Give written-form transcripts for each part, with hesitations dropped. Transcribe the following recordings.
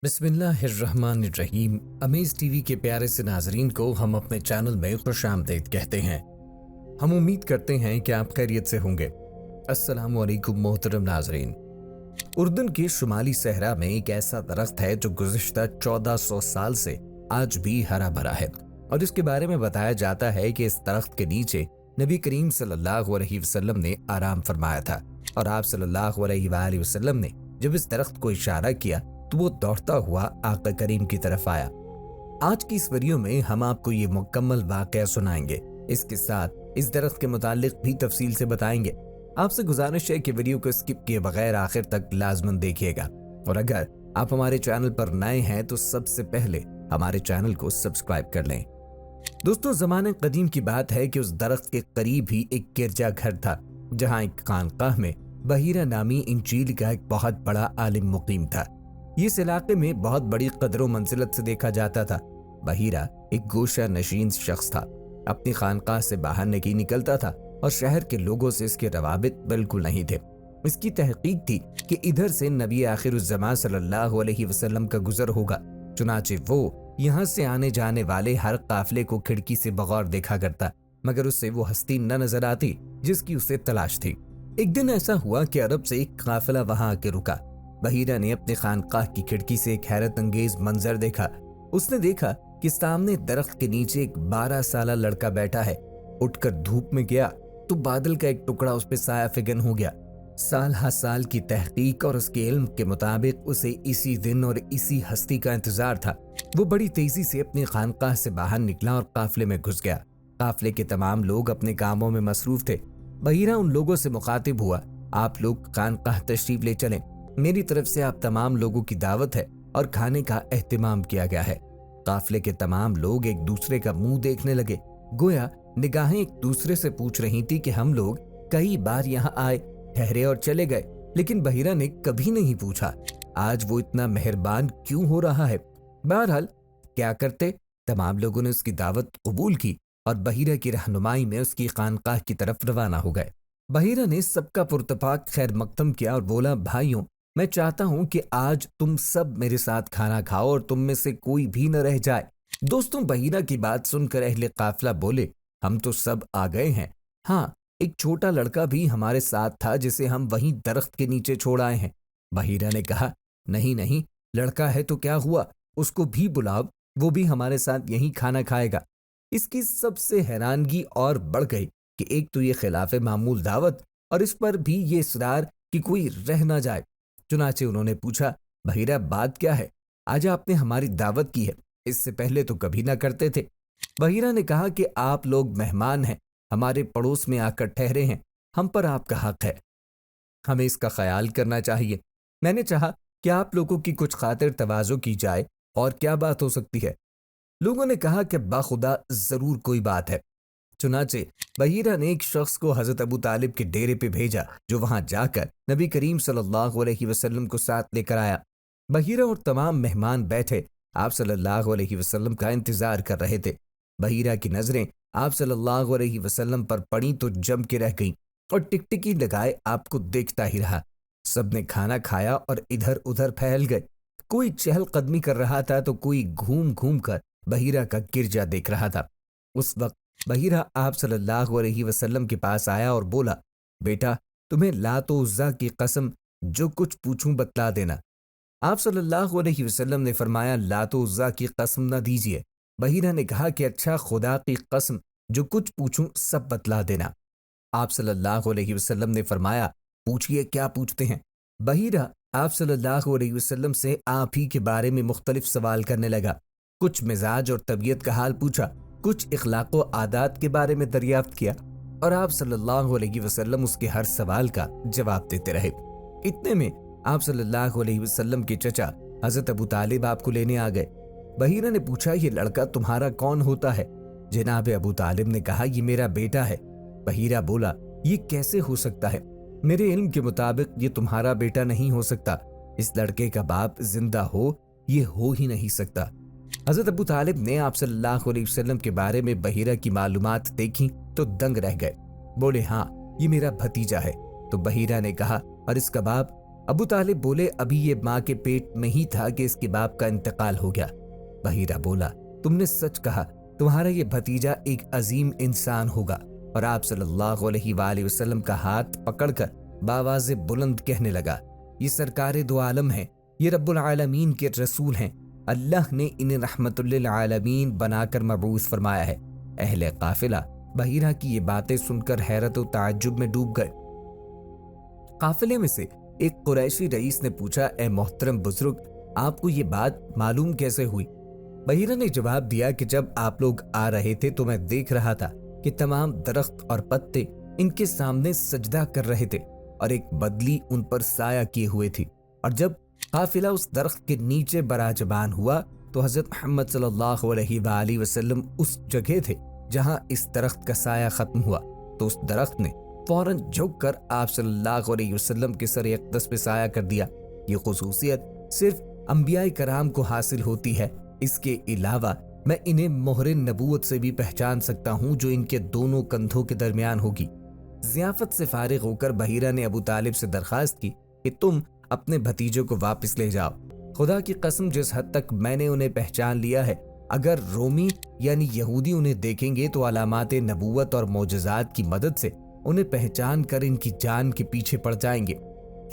बिस्मिल्लाहिर्रहमानिर्रहीम। Amaze TV के प्यारे से नाजरीन को हम अपने चैनल में खुशामदीद कहते हैं। हम उम्मीद करते हैं कि आप खैरियत से होंगे। अस्सलामु अलैकुम मोहतरम नाजरीन। उर्दन के शुमाली सहरा में एक ऐसा दरख्त है जो गुज़िश्ता 1400 साल से आज भी हरा भरा है और इसके बारे में बताया जाता है कि इस दरख्त के नीचे नबी करीम सल्लल्लाहु अलैहि वसल्लम ने आराम फरमाया था और आप सल्लल्लाहु अलैहि वसल्लम ने जब इस दरख्त को इशारा किया तो वो दौड़ता हुआ आका करीम की तरफ आया। आज की इस वीडियो में हम आपको ये मुकम्मल वाक़या सुनाएंगे। इसके साथ इस दरख्त के मुतालिक भी तफसील से बताएंगे। आपसे गुजारिश है कि वीडियो को स्किप किए बगैर आखिर तक लाजमन देखिएगा और अगर आप हमारे चैनल पर नए हैं तो सबसे पहले हमारे चैनल को सब्सक्राइब कर लें। दोस्तों, ज़माने कदीम की बात है कि उस दरख्त के करीब ही एक गिरजा घर था जहाँ एक खानकाह में बहीरा नामी इंजील का एक बहुत बड़ा आलिम मुकीम था। इस इलाके में बहुत बड़ी कदरों मंजिलत से देखा जाता था। बहीरा एक गोशा नशीन शख्स था, अपनी खानकाह से बाहर नहीं निकलता था और शहर के लोगों से इसके रवाबित बिल्कुल नहीं थे। इसकी तहकीक थी कि इधर से नबी आखिरुज़्ज़मान सल्लल्लाहु अलैहि वसल्लम का गुजर होगा। चुनाचे वो यहाँ से आने जाने वाले हर काफिले को खिड़की से बगौर देखा करता, मगर उससे वो हस्ती न नजर आती जिसकी उसे तलाश थी। एक दिन ऐसा हुआ कि अरब से एक काफिला वहां आके रुका। बहीरा ने अपने खानकाह की खिड़की से एक हैरत अंगेज मंजर देखा। उसने देखा कि सामने दरख्त के नीचे एक 12 साला लड़का बैठा है। उठकर धूप में गया तो बादल का एक टुकड़ा उस पर साया फिगन हो गया। साल हा साल की तहकीक और उसके इल्म के मुताबिक उसे इसी दिन और इसी हस्ती का इंतजार था। वो बड़ी तेजी से अपनी खानकाह से बाहर निकला और काफिले में घुस गया। काफिले के तमाम लोग अपने कामों में मसरूफ थे। बहीरा उन लोगों से मुखातिब हुआ, आप लोग खानकाह तशरीफ ले चलें, मेरी तरफ से आप तमाम लोगों की दावत है और खाने का एहतिमाम किया गया है। काफिले के तमाम लोग एक दूसरे का मुंह देखने लगे, गोया निगाहें एक दूसरे से पूछ रही थी कि हम लोग कई बार यहाँ आए, ठहरे और चले गए, लेकिन बहीरा ने कभी नहीं पूछा आज वो इतना मेहरबान क्यों हो रहा है। बहरहाल क्या करते, तमाम लोगों ने उसकी दावत कबूल की और बहीरा की रहनुमाई में उसकी खानकाह की तरफ रवाना हो गए। बहीरा ने सबका पुरतपाक खैर मकदम किया और बोला, भाइयों, मैं चाहता हूं कि आज तुम सब मेरे साथ खाना खाओ और तुम में से कोई भी न रह जाए। दोस्तों, बहीरा की बात सुनकर अहले काफिला बोले, हम तो सब आ गए हैं। हाँ, एक छोटा लड़का भी हमारे साथ था जिसे हम वहीं दरख्त के नीचे छोड़ आए हैं। बहीरा ने कहा, नहीं नहीं, लड़का है तो क्या हुआ, उसको भी बुलाओ, वो भी हमारे साथ यहीं खाना खाएगा। इसकी सबसे हैरानगी और बढ़ गई कि एक तो ये खिलाफे मामूल दावत और इस पर भी ये इसरार कि कोई रह ना जाए। चुनाचे उन्होंने पूछा, बहीरा बात क्या है, आज आपने हमारी दावत की है, इससे पहले तो कभी ना करते थे। बहीरा ने कहा कि आप लोग मेहमान हैं, हमारे पड़ोस में आकर ठहरे हैं, हम पर आपका हक है, हमें इसका ख्याल करना चाहिए। मैंने चाहा कि आप लोगों की कुछ खातिर तवाज़ो की जाए, और क्या बात हो सकती है। लोगों ने कहा कि बाखुदा जरूर कोई बात है। चुनाचे बहीरा ने एक शख्स को हजरत अबू तालिब के डेरे पे भेजा जो वहां जाकर नबी करीम सल्लल्लाहु अलैहि वसल्लम को साथ लेकर आया। बहीरा और तमाम मेहमान बैठे आप सल्लल्लाहु अलैहि वसल्लम का इंतजार कर रहे थे। बहीरा की नजरें आप सल्लल्लाहु अलैहि वसल्लम पर पड़ी तो जम के रह गईं और टिकटिकी लगाए आपको देखता ही रहा। सबने खाना खाया और इधर उधर फैल गए। कोई चहलकदमी कर रहा था तो कोई घूम घूम कर बहीरा का गिरजा देख रहा था। उस वक्त बहीरा आप सल्लल्लाहु अलैहि वसल्लम के पास आया और बोला, बेटा, तुम्हें लात व उज़्ज़ा की कसम जो कुछ पूछूं बतला देना। आप सल्लल्लाहु अलैहि वसल्लम ने फरमाया, लात व उज़्ज़ा की कसम न दीजिए। बहीरा ने कहा कि अच्छा, खुदा की कसम जो कुछ पूछूं सब बतला देना। आप सल्लल्लाहु अलैहि वसल्लम ने फरमाया, पूछिए क्या पूछते हैं। बहीरा आप सल्लल्लाहु अलैहि वसल्लम से आप ही के बारे में मुख्तलिफ सवाल करने लगा। कुछ मिजाज और तबीयत का हाल पूछा, कुछ इखलाक व आदात के बारे में दरियाफ्त किया और आप सल्लल्लाहु अलैहि वसल्लम उसके हर सवाल का जवाब देते रहे। इतने में आप सल्लल्लाहु अलैहि वसल्लम के चचा हजरत अबू तालिब आपको लेने आ गए। बहीरा ने पूछा, ये लड़का तुम्हारा कौन होता है। जनाब अबू तालिब ने कहा, ये मेरा बेटा है। बहीरा बोला, ये कैसे हो सकता है, मेरे इल्म के मुताबिक ये तुम्हारा बेटा नहीं हो सकता। इस लड़के का बाप जिंदा हो, ये हो ही नहीं सकता। हजरत अबू तालिब ने आप सल्लल्लाहु अलैहि वसल्लम के बारे में बहीरा की मालूमात देखी तो दंग रह गए। बोले, हाँ, ये मेरा भतीजा है। तो बहीरा ने कहा, और इसका बाप। ابو طالب بولے ابھی یہ ماں کے پیٹ میں ہی تھا کہ اس کے باپ کا انتقال ہو گیا۔ بحیرہ بولا تم نے سچ کہا، تمہارا یہ بھتیجا ایک عظیم انسان ہوگا۔ اور آپ صلی اللہ علیہ وآلہ وسلم کا ہاتھ پکڑ کر بآواز بلند کہنے لگا، یہ سرکار دو عالم ہیں، یہ رب العالمین کے رسول ہیں، اللہ نے انہیں رحمت للعالمین بنا کر مبعوث فرمایا ہے۔ اہل قافلہ بحیرہ کی یہ باتیں سن کر حیرت و تعجب میں ڈوب گئے۔ قافلے میں سے ایک قریشی رئیس نے پوچھا، اے محترم بزرگ، آپ کو یہ بات معلوم کیسے ہوئی؟ بحیرہ نے جواب دیا کہ جب آپ لوگ آ رہے تھے تو میں دیکھ رہا تھا کہ تمام درخت اور پتے ان کے سامنے سجدہ کر رہے تھے اور ایک بدلی ان پر سایہ کیے ہوئے تھی، اور جب قافلہ اس درخت کے نیچے براجبان ہوا تو حضرت محمد صلی اللہ علیہ وآلہ وسلم اس جگہ تھے جہاں اس درخت کا سایہ ختم ہوا، تو اس درخت نے فوراً جھک کر آپ صلی اللہ علیہ وسلم کے سر اقدس پہ سایہ کر دیا۔ یہ خصوصیت صرف انبیاء کرام کو حاصل ہوتی ہے، اس کے علاوہ میں انہیں مہر نبوت سے بھی پہچان سکتا ہوں جو ان کے دونوں کندھوں کے درمیان ہوگی۔ ضیافت سے فارغ ہو کر بحیرہ نے ابو طالب سے درخواست کی کہ تم اپنے بھتیجے کو واپس لے جاؤ۔ خدا کی قسم جس حد تک میں نے انہیں پہچان لیا ہے، اگر رومی یعنی یہودی انہیں دیکھیں گے تو علامات نبوت اور معجزات کی مدد سے انہیں پہچان کر ان کی جان کے پیچھے پڑ جائیں گے۔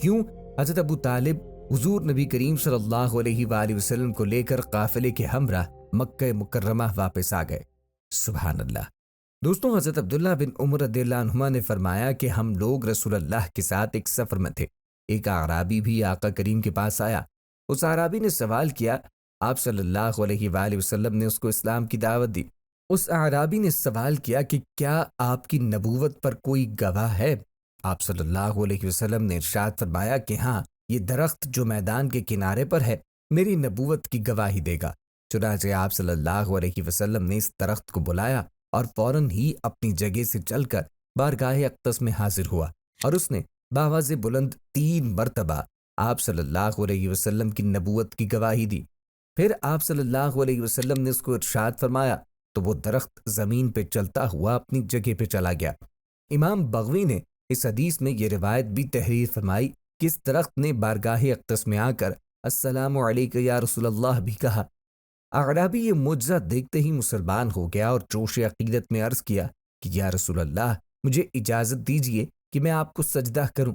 کیوں؟ حضرت ابو طالب حضور نبی کریم صلی اللہ علیہ وآلہ وسلم کو لے کر قافلے کے ہمراہ مکہ مکرمہ واپس آ گئے۔ سبحان اللہ۔ دوستوں، حضرت عبداللہ بن عمر رضی اللہ عنہما نے فرمایا کہ ہم لوگ رسول اللہ کے ساتھ ایک سفر میں تھے، ایک اعرابی بھی آقا کریم کے پاس آیا۔ اس اعرابی نے سوال کیا، آپ صلی اللہ علیہ وآلہ وسلم نے اس کو اسلام کی دعوت دی۔ اس اعرابی نے سوال کیا کہ کیا آپ کی نبوت پر کوئی گواہ ہے؟ آپ صلی اللہ علیہ وسلم نے ارشاد فرمایا کہ ہاں، یہ درخت جو میدان کے کنارے پر ہے میری نبوت کی گواہی دے گا۔ چنانچہ آپ صلی اللہ علیہ وسلم نے اس درخت کو بلایا اور فوراً ہی اپنی جگہ سے چل کر بارگاہ اقدس میں حاضر ہوا، اور اس نے بآواز بلند 3 مرتبہ آپ صلی اللہ علیہ وسلم کی نبوت کی گواہی دی۔ پھر آپ صلی اللہ علیہ وسلم نے اس کو ارشاد فرمایا تو وہ درخت زمین پہ چلتا ہوا اپنی جگہ پہ چلا گیا۔ امام بغوی نے اس حدیث میں یہ روایت بھی تحریر فرمائی کہ اس درخت نے بارگاہ اقدس میں آ کر السلام علیک یا رسول اللہ بھی کہا۔ اعرابی یہ معجزہ دیکھتے ہی مسلمان ہو گیا اور جوش عقیدت میں عرض کیا کہ یا رسول اللہ، مجھے اجازت دیجیے کہ میں آپ کو سجدہ کروں۔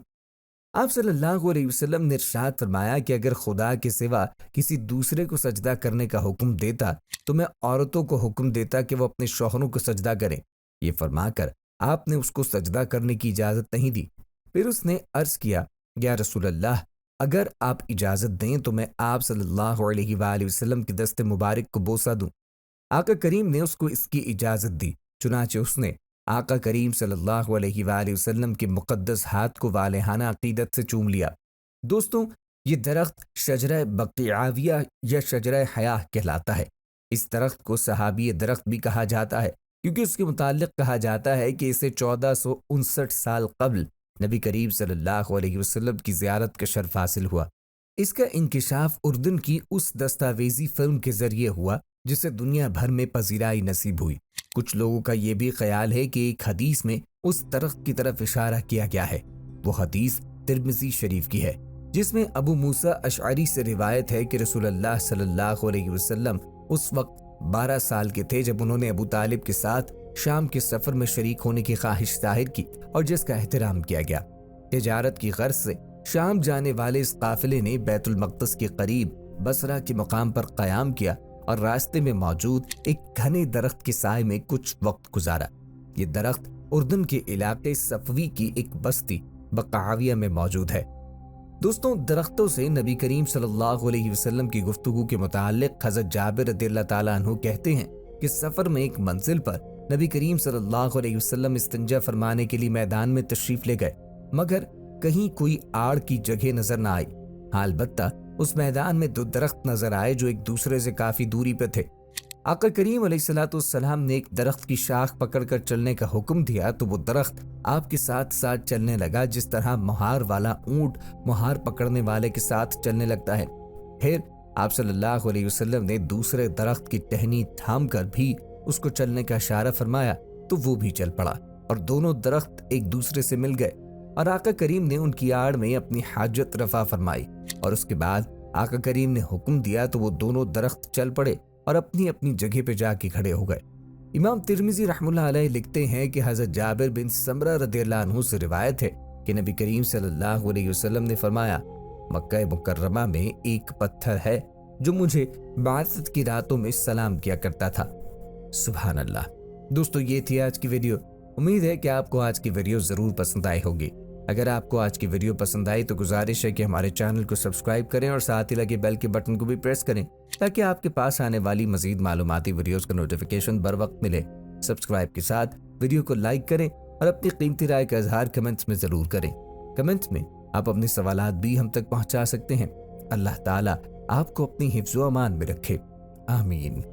آپ صلی اللہ علیہ وسلم نے ارشاد فرمایا کہ اگر خدا کے سوا کسی دوسرے کو سجدہ کرنے کا حکم دیتا تو میں عورتوں کو حکم دیتا کہ وہ اپنے شوہروں کو سجدہ کریں۔ یہ فرما کر آپ نے اس کو سجدہ کرنے کی اجازت نہیں دی۔ پھر اس نے عرض کیا، یا رسول اللہ، اگر آپ اجازت دیں تو میں آپ صلی اللہ علیہ وآلہ وسلم کے دست مبارک کو بوسہ دوں۔ آقا کریم نے اس کو اس کی اجازت دی، چنانچہ اس نے آقا کریم صلی اللہ علیہ وآلہ وسلم کے مقدس ہاتھ کو والہانہ عقیدت سے چوم لیا۔ دوستوں، یہ درخت شجرہ بقیعاویہ یا شجرہ حیاہ کہلاتا ہے۔ اس درخت کو صحابی درخت بھی کہا جاتا ہے کیونکہ اس کے متعلق کہا جاتا ہے کہ اسے 1459 سال قبل نبی کریم صلی اللہ علیہ وسلم کی زیارت کا شرف حاصل ہوا۔ اس کا انکشاف اردن کی اس دستاویزی فلم کے ذریعے ہوا جسے دنیا بھر میں پذیرائی نصیب ہوئی۔ کچھ لوگوں کا یہ بھی خیال ہے کہ ایک حدیث میں اس درخت کی طرف اشارہ کیا گیا ہے۔ وہ حدیث ترمذی شریف کی ہے جس میں ابو موسیٰ اشعری سے روایت ہے کہ رسول اللہ صلی اللہ علیہ وسلم اس وقت 12 سال کے تھے جب انہوں نے ابو طالب کے ساتھ شام کے سفر میں شریک ہونے کی خواہش ظاہر کی اور جس کا احترام کیا گیا۔ تجارت کی غرض سے شام جانے والے اس قافلے نے بیت المقدس کے قریب بصرہ کے مقام پر قیام کیا اور راستے میں موجود ایک گھنے درخت کے سائے میں کچھ وقت گزارا۔ یہ درخت اردن کے علاقے صفوی کی ایک بستی بقعاویہ میں موجود ہے۔ دوستوں، درختوں سے نبی کریم صلی اللہ علیہ وسلم کی گفتگو کے متعلق حضرت جابر رضی اللہ تعالیٰ عنہ کہتے ہیں کہ سفر میں ایک منزل پر نبی کریم صلی اللہ علیہ وسلم استنجا فرمانے کے لیے میدان میں تشریف لے گئے، مگر کہیں کوئی آڑ کی جگہ نظر نہ آئی۔ البتہ اس میدان میں 2 درخت نظر آئے جو ایک دوسرے سے کافی دوری پہ تھے۔ آقا کریم علیہ الصلوۃ والسلام نے ایک درخت کی شاخ پکڑ کر چلنے کا حکم دیا تو وہ درخت آپ کے ساتھ ساتھ چلنے لگا جس طرح مہار والا اونٹ مہار پکڑنے والے کے ساتھ چلنے لگتا ہے۔ پھر آپ صلی اللہ علیہ وسلم نے دوسرے درخت کی ٹہنی تھام کر بھی اس کو چلنے کا اشارہ فرمایا تو وہ بھی چل پڑا اور دونوں درخت ایک دوسرے سے مل گئے और आका करीम ने उनकी आड़ में अपनी हाजत रफा फरमाई और उसके बाद आका करीम ने हुक्म दिया तो वो दोनों दरख्त चल पड़े और अपनी अपनी जगह पे जाके खड़े हो गए। इमाम तिर्मिजी रहमतुल्लाह अलैह लिखते हैं कि हज़रत जाबिर बिन समरा रदियल्लाहु अन्हु से रिवायत है कि नबी करीम सल्लल्लाहु अलैहि वसल्लम ने फरमाया, मक्का मुकर्रमा में एक पत्थर है जो मुझे बासत की रातों में सलाम किया करता था। सुभान अल्लाह। दोस्तों, ये थी आज की वीडियो। उम्मीद है कि आपको आज की वीडियो जरूर पसंद आई होगी। अगर आपको आज की वीडियो पसंद आई तो गुजारिश है कि हमारे चैनल को सब्सक्राइब करें और साथ ही लगे बेल के बटन को भी प्रेस करें ताकि आपके पास आने वाली मजीद मालूमाती वीडियोस का नोटिफिकेशन बर वक्त मिले। सब्सक्राइब के साथ वीडियो को लाइक करें और अपनी कीमती राय का इजहार कमेंट्स में जरूर करें। कमेंट्स में आप अपने सवालात भी हम तक पहुंचा सकते हैं। अल्लाह ताला आपको अपनी हिफ्ज़ व अमान में रखे। आमीन।